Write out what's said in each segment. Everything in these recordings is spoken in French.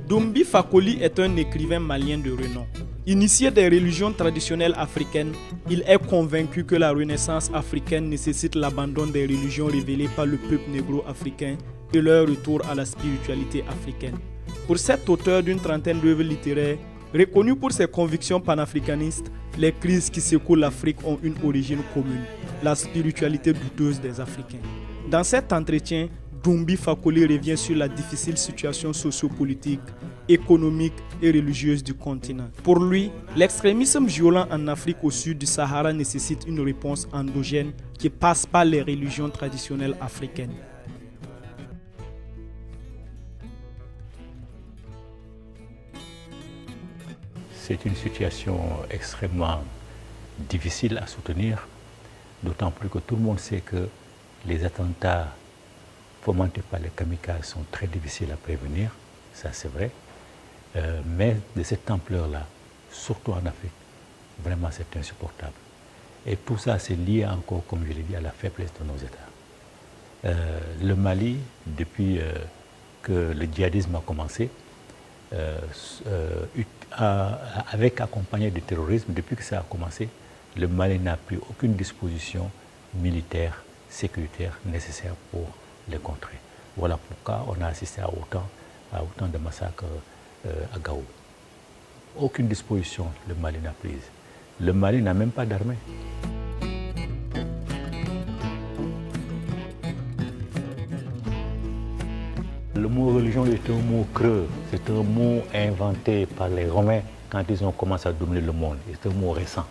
Dombi Fakoli est un écrivain malien de renom. Initié des religions traditionnelles africaines, il est convaincu que la renaissance africaine nécessite l'abandon des religions révélées par le peuple négro-africain et leur retour à la spiritualité africaine. Pour cet auteur d'une trentaine d'œuvres littéraires, reconnu pour ses convictions panafricanistes, les crises qui secouent l'Afrique ont une origine commune, la spiritualité douteuse des Africains. Dans cet entretien, Dombi Fakoli revient sur la difficile situation sociopolitique, économique et religieuse du continent. Pour lui, l'extrémisme violent en Afrique au sud du Sahara nécessite une réponse endogène qui passe par les religions traditionnelles africaines. C'est une situation extrêmement difficile à soutenir, d'autant plus que tout le monde sait que les attentats fomentés par les kamikazes sont très difficiles à prévenir, ça c'est vrai, mais de cette ampleur-là, surtout en Afrique, vraiment c'est insupportable. Et tout ça c'est lié encore, comme je l'ai dit, à la faiblesse de nos États. Le Mali, depuis que le djihadisme a commencé, avec accompagné du terrorisme, depuis que ça a commencé, le Mali n'a pris aucune disposition militaire, sécuritaire nécessaire pour les contrer. Voilà pourquoi on a assisté à autant de massacres à Gao. Aucune disposition le Mali n'a prise. Le Mali n'a même pas d'armée. Le mot religion est un mot creux, c'est un mot inventé par les Romains quand ils ont commencé à dominer le monde. C'est un mot récent.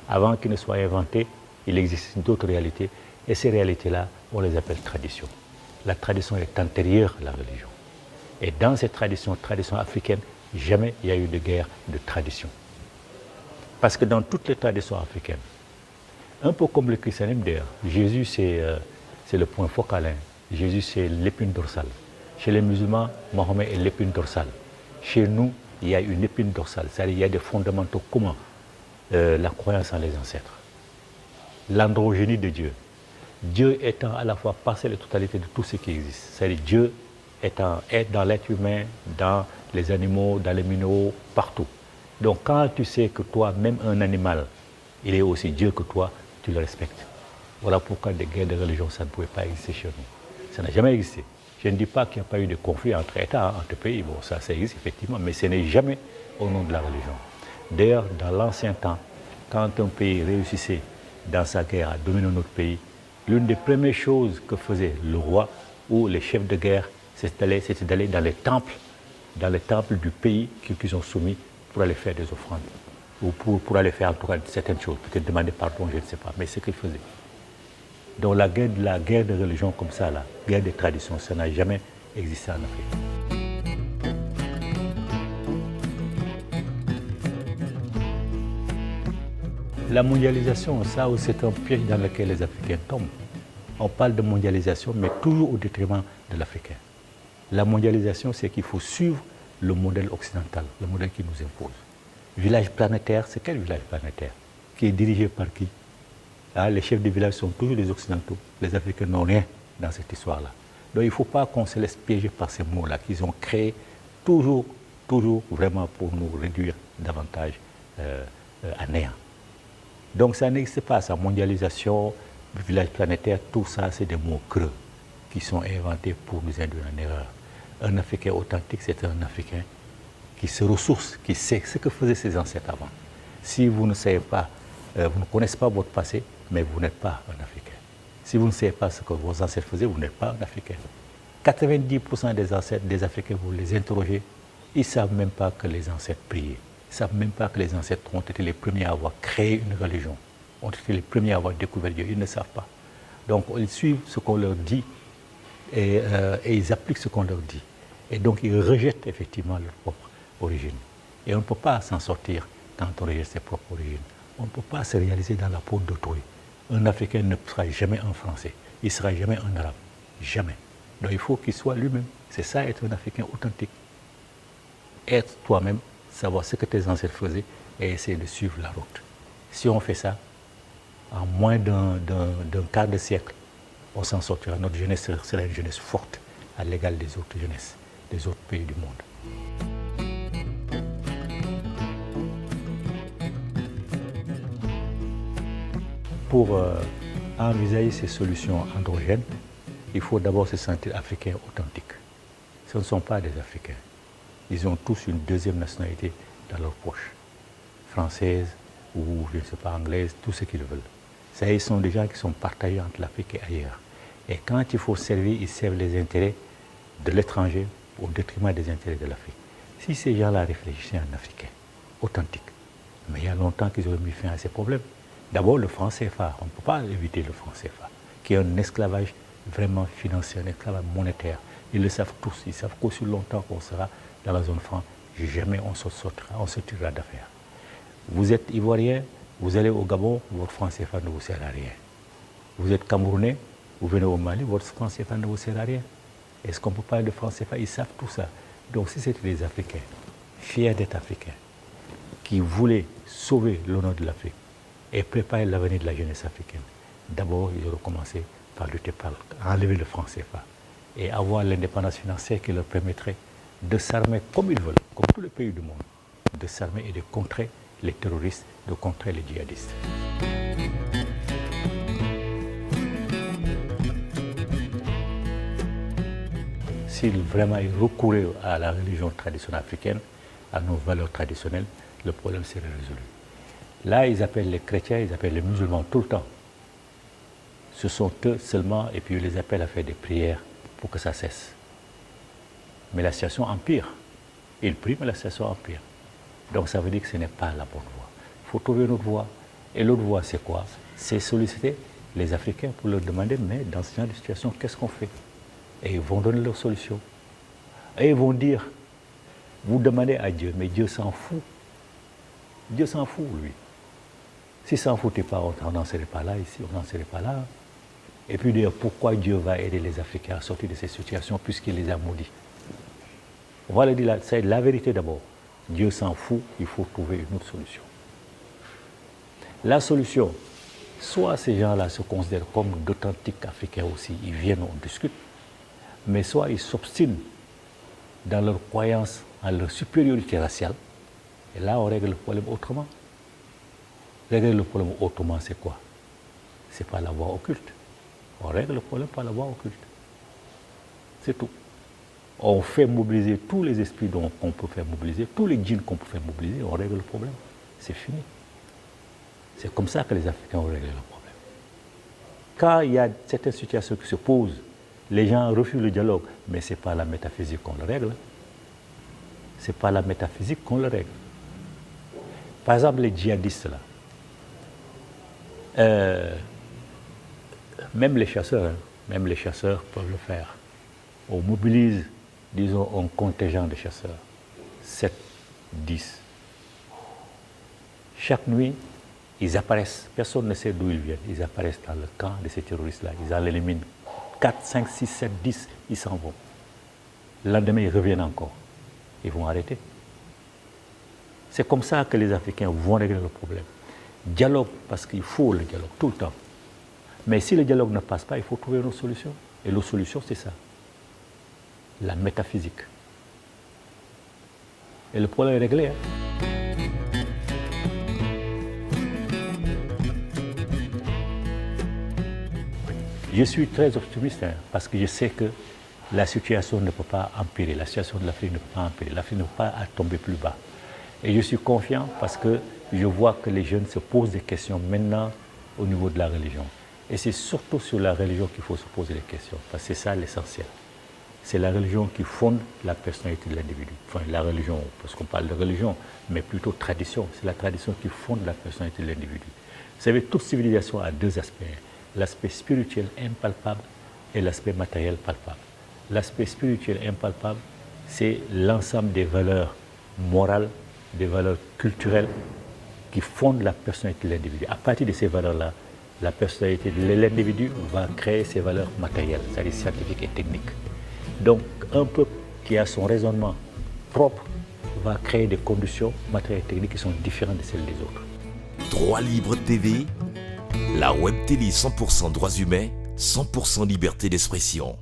Avant qu'il ne soit inventé, il existe d'autres réalités et ces réalités-là, on les appelle traditions. La tradition est antérieure à la religion. Et dans ces traditions africaines, jamais il y a eu de guerre de tradition. Parce que dans toutes les traditions africaines, un peu comme le christianisme d'ailleurs, Jésus c'est le point focal, Jésus c'est l'épine dorsale. Chez les musulmans, Mahomet est l'épine dorsale. Chez nous, il y a une épine dorsale, c'est-à-dire il y a des fondamentaux communs. La croyance en les ancêtres, l'androgynie de Dieu. Dieu étant à la fois partielle et totalité de tout ce qui existe. C'est-à-dire Dieu est dans l'être humain, dans les animaux, dans les minéraux, partout. Donc quand tu sais que toi, même un animal, il est aussi Dieu que toi, tu le respectes. Voilà pourquoi des guerres de religion, ça ne pouvait pas exister chez nous. Ça n'a jamais existé. Je ne dis pas qu'il n'y a pas eu de conflit entre États, entre pays. Bon, ça existe effectivement, mais ce n'est jamais au nom de la religion. D'ailleurs, dans l'ancien temps, quand un pays réussissait dans sa guerre à dominer notre pays, l'une des premières choses que faisait le roi ou les chefs de guerre, c'était d'aller dans les temples du pays qu'ils ont soumis pour aller faire des offrandes, ou pour aller faire en tout cas certaines choses, peut-être demander pardon, je ne sais pas, mais c'est ce qu'ils faisaient. Donc la guerre de religion comme ça, la guerre des traditions, ça n'a jamais existé en Afrique. La mondialisation, ça c'est un piège dans lequel les Africains tombent. On parle de mondialisation, mais toujours au détriment de l'Africain. La mondialisation, c'est qu'il faut suivre le modèle occidental, le modèle qui nous impose. Village planétaire, c'est quel village planétaire? Qui est dirigé par qui? Les chefs de village sont toujours des Occidentaux. Les Africains n'ont rien dans cette histoire-là. Donc il ne faut pas qu'on se laisse piéger par ces mots-là qu'ils ont créés toujours vraiment pour nous réduire davantage à néant. Donc ça n'existe pas, ça, mondialisation, village planétaire, tout ça, c'est des mots creux qui sont inventés pour nous induire en erreur. Un Africain authentique, c'est un Africain qui se ressource, qui sait ce que faisaient ses ancêtres avant. Si vous ne savez pas, vous ne connaissez pas votre passé, mais vous n'êtes pas un Africain. Si vous ne savez pas ce que vos ancêtres faisaient, vous n'êtes pas un Africain. 90% des ancêtres des Africains, vous les interrogez, ils ne savent même pas que les ancêtres priaient. Ils ne savent même pas que les ancêtres ont été les premiers à avoir créé une religion, ont été les premiers à avoir découvert Dieu. Ils ne savent pas. Donc ils suivent ce qu'on leur dit et ils appliquent ce qu'on leur dit. Et donc ils rejettent effectivement leur propre origine. Et on ne peut pas s'en sortir quand on rejette ses propres origines. On ne peut pas se réaliser dans la peau d'autrui. Un Africain ne sera jamais un Français. Il ne sera jamais un Arabe. Jamais. Donc il faut qu'il soit lui-même. C'est ça être un Africain authentique. Être toi-même, savoir ce que tes ancêtres faisaient et essayer de suivre la route. Si on fait ça, en moins d'un quart de siècle, on s'en sortira. Notre jeunesse sera une jeunesse forte, à l'égal des autres jeunesses. des autres pays du monde. Pour envisager ces solutions androgènes, il faut d'abord se sentir africain authentique. Ce ne sont pas des Africains. Ils ont tous une deuxième nationalité dans leur poche, française ou, je ne sais pas, anglaise, tout ce qu'ils veulent. Ça, ils sont des gens qui sont partagés entre l'Afrique et ailleurs. Et quand il faut servir, ils servent les intérêts de l'étranger au détriment des intérêts de l'Afrique. Si ces gens-là réfléchissaient en africain, authentique, mais il y a longtemps qu'ils auraient mis fin à ces problèmes. D'abord, le franc CFA, on ne peut pas éviter le franc CFA, qui est un esclavage vraiment financier, un esclavage monétaire. Ils le savent tous, ils savent qu'aussi longtemps qu'on sera dans la zone franc, jamais on sortira d'affaires. Vous êtes Ivoirien, vous allez au Gabon, votre franc CFA ne vous sert à rien. Vous êtes Camerounais, vous venez au Mali, votre franc CFA ne vous sert à rien. Est-ce qu'on peut parler de franc CFA? Ils savent tout ça. Donc si c'était des Africains, fiers d'être Africains, qui voulaient sauver l'honneur de l'Afrique et préparer l'avenir de la jeunesse africaine, d'abord ils auraient commencé par lutter, par enlever le franc CFA et avoir l'indépendance financière qui leur permettrait de s'armer comme ils veulent, comme tous les pays du monde, de s'armer et de contrer les terroristes, de contrer les djihadistes. S'ils vraiment recouraient à la religion traditionnelle africaine, à nos valeurs traditionnelles, le problème serait résolu. Là, ils appellent les chrétiens, ils appellent les musulmans tout le temps. Ce sont eux seulement, et puis ils les appellent à faire des prières pour que ça cesse. Mais la situation empire. Ils prient, mais la situation empire. Donc ça veut dire que ce n'est pas la bonne voie. Il faut trouver une autre voie. Et l'autre voie, c'est quoi? C'est solliciter les Africains pour leur demander, mais dans ce genre de situation, qu'est-ce qu'on fait? Et ils vont donner leur solution. Et ils vont dire, vous demandez à Dieu, mais Dieu s'en fout. Dieu s'en fout, lui. S'il ne s'en foutait pas, on n'en serait pas là ici, on n'en serait pas là. Et puis dire, pourquoi Dieu va aider les Africains à sortir de ces situations puisqu'il les a maudits? On va le dire, c'est la vérité d'abord. Dieu s'en fout, il faut trouver une autre solution. La solution, soit ces gens-là se considèrent comme d'authentiques Africains aussi, ils viennent, on discute, mais soit ils s'obstinent dans leur croyance en leur supériorité raciale, et là on règle le problème autrement. Régler le problème autrement, c'est quoi? C'est pas la voie occulte. On règle le problème par la voie occulte. C'est tout. On fait mobiliser tous les esprits qu'on peut faire mobiliser, tous les djinns qu'on peut faire mobiliser, on règle le problème. C'est fini. C'est comme ça que les Africains ont réglé le problème. Quand il y a certaines situations qui se posent, les gens refusent le dialogue, mais ce n'est pas la métaphysique qu'on le règle. Ce n'est pas la métaphysique qu'on le règle. Par exemple, les djihadistes, là, même les chasseurs peuvent le faire. On mobilise, disons, un contingent de chasseurs, 7, 10. Chaque nuit, ils apparaissent, personne ne sait d'où ils viennent, ils apparaissent dans le camp de ces terroristes-là, ils en éliminent 4, 5, 6, 7, 10, ils s'en vont. Le lendemain, ils reviennent encore, ils vont arrêter. C'est comme ça que les Africains vont régler le problème. Dialogue, parce qu'il faut le dialogue, tout le temps. Mais si le dialogue ne passe pas, il faut trouver une autre solution. Et l'autre solution, c'est ça. La métaphysique. Et le problème est réglé. Hein? Je suis très optimiste parce que je sais que la situation ne peut pas empirer. La situation de l'Afrique ne peut pas empirer. L'Afrique ne peut pas tomber plus bas. Et je suis confiant parce que je vois que les jeunes se posent des questions maintenant au niveau de la religion. Et c'est surtout sur la religion qu'il faut se poser les questions, parce que c'est ça l'essentiel. C'est la religion qui fonde la personnalité de l'individu. Enfin, la religion, parce qu'on parle de religion, mais plutôt tradition. C'est la tradition qui fonde la personnalité de l'individu. Vous savez, toute civilisation a deux aspects. L'aspect spirituel impalpable et l'aspect matériel palpable. L'aspect spirituel impalpable, c'est l'ensemble des valeurs morales, des valeurs culturelles qui fondent la personnalité de l'individu. À partir de ces valeurs-là, la personnalité de l'individu va créer ses valeurs matérielles, c'est-à-dire scientifiques et techniques. Donc, un peuple qui a son raisonnement propre va créer des conditions matérielles et techniques qui sont différentes de celles des autres. Droit Libre TV, la web télé 100% droits humains, 100% liberté d'expression.